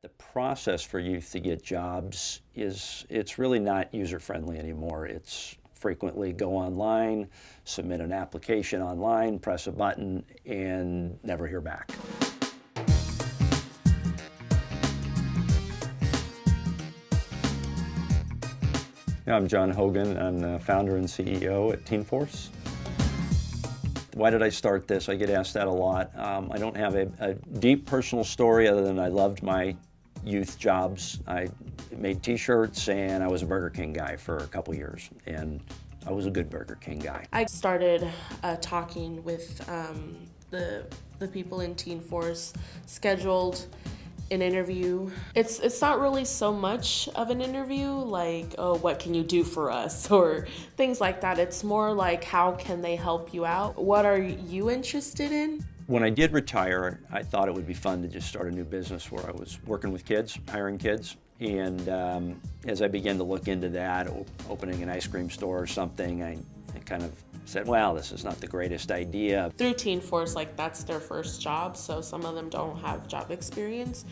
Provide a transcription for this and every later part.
The process for youth to get jobs it's really not user-friendly anymore. It's frequently go online, submit an application online, press a button, and never hear back. Yeah, I'm John Hogan. I'm the founder and CEO at TeenForce. Why did I start this? I get asked that a lot. I don't have a deep personal story other than I loved my youth jobs. I made t-shirts and I was a Burger King guy for a couple years, and I was a good Burger King guy. I started talking with the people in TeenForce, scheduled an interview. It's not really so much of an interview like, oh, what can you do for us, or things like that. It's more like, how can they help you out? What are you interested in? When I did retire, I thought it would be fun to just start a new business where I was working with kids, hiring kids. And as I began to look into that, opening an ice cream store or something, I kind of said, well, this is not the greatest idea. Through TeenForce, like, that's their first job, so some of them don't have job experience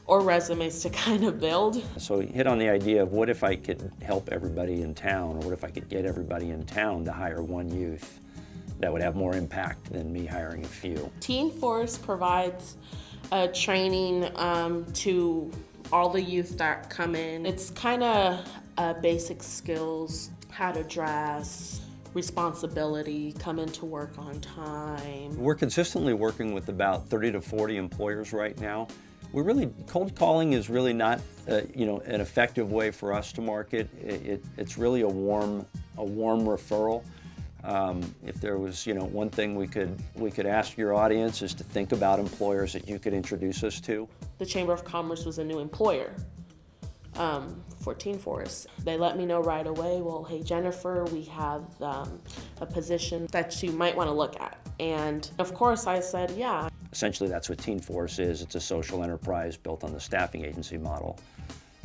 or resumes to kind of build. So he hit on the idea of, what if I could help everybody in town, or what if I could get everybody in town to hire one youth that would have more impact than me hiring a few. TeenForce provides training to all the youth that come in. It's kind of basic skills, how to dress, responsibility, come into work on time. We're consistently working with about 30 to 40 employers right now. Cold calling is really not an effective way for us to market. It's really a warm referral. If there was one thing we could ask your audience is to think about employers that you could introduce us to. The Chamber of Commerce was a new employer for TeenForce. They let me know right away, well, hey Jennifer, we have a position that you might want to look at. And of course I said, yeah. Essentially that's what TeenForce is. It's a social enterprise built on the staffing agency model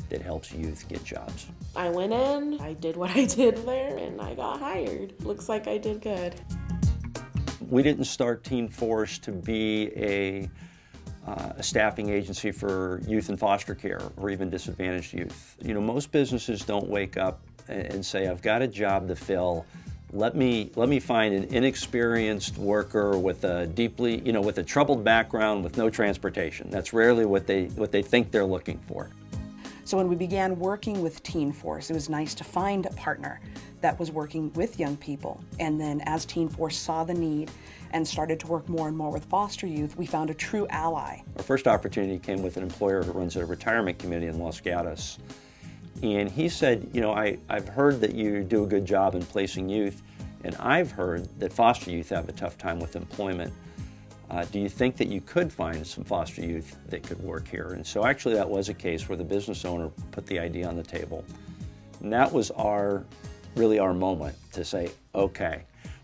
that helps youth get jobs. I went in, I did what I did there, and I got hired. Looks like I did good. We didn't start TeenForce to be a staffing agency for youth in foster care or even disadvantaged youth. Most businesses don't wake up and say, I've got a job to fill. Let me find an inexperienced worker with a with a troubled background with no transportation. That's rarely what they think they're looking for. So when we began working with TeenForce, it was nice to find a partner that was working with young people. And then as TeenForce saw the need and started to work more and more with foster youth, we found a true ally. Our first opportunity came with an employer who runs a retirement community in Los Gatos. And he said, I've heard that you do a good job in placing youth, and I've heard that foster youth have a tough time with employment. Do you think that you could find some foster youth that could work here? And so actually that was a case where the business owner put the idea on the table. And that was really our moment to say, okay,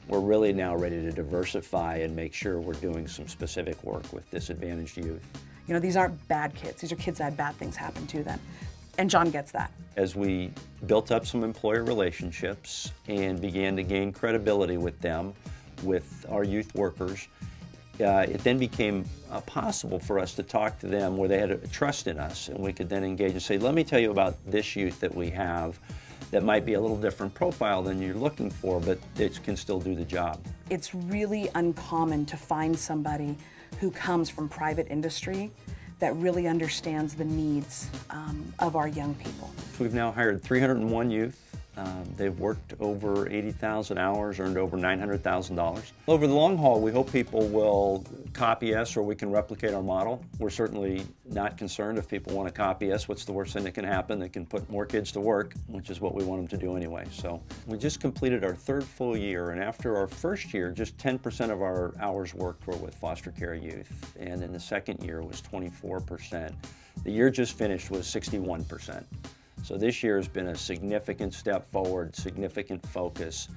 we're really now ready to diversify and make sure we're doing some specific work with disadvantaged youth. These aren't bad kids. These are kids that had bad things happen to them. And John gets that. As we built up some employer relationships and began to gain credibility with them, with our youth workers, it then became possible for us to talk to them where they had a trust in us, and we could then engage and say, let me tell you about this youth that we have that might be a little different profile than you're looking for, but it can still do the job. It's really uncommon to find somebody who comes from private industry that really understands the needs of our young people. We've now hired 301 youth. They've worked over 80,000 hours, earned over $900,000. Over the long haul, we hope people will copy us or we can replicate our model. We're certainly not concerned if people want to copy us. What's the worst thing that can happen? They can put more kids to work, which is what we want them to do anyway. So we just completed our third full year, and after our first year, just 10% of our hours worked were with foster care youth, and in the second year was 24%. The year just finished was 61%. So this year has been a significant step forward, significant focus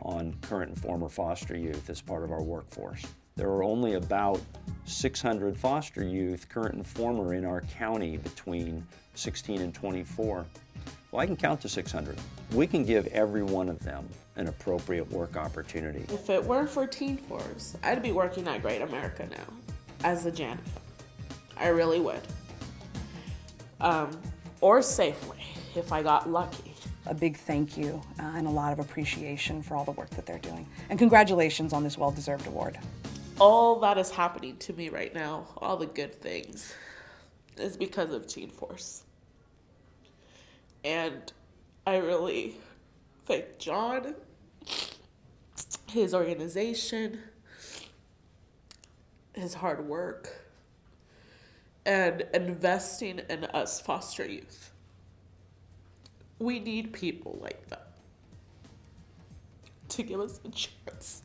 on current and former foster youth as part of our workforce. There are only about 600 foster youth, current and former, in our county between 16 and 24. Well, I can count to 600. We can give every one of them an appropriate work opportunity. If it weren't for TeenForce, I'd be working at Great America now as a janitor. I really would. or safely if I got lucky. A big thank you and a lot of appreciation for all the work that they're doing. And congratulations on this well-deserved award. All that is happening to me right now, all the good things, is because of TeenForce. And I really thank John, his organization, his hard work, and investing in us foster youth. We need people like that to give us a chance.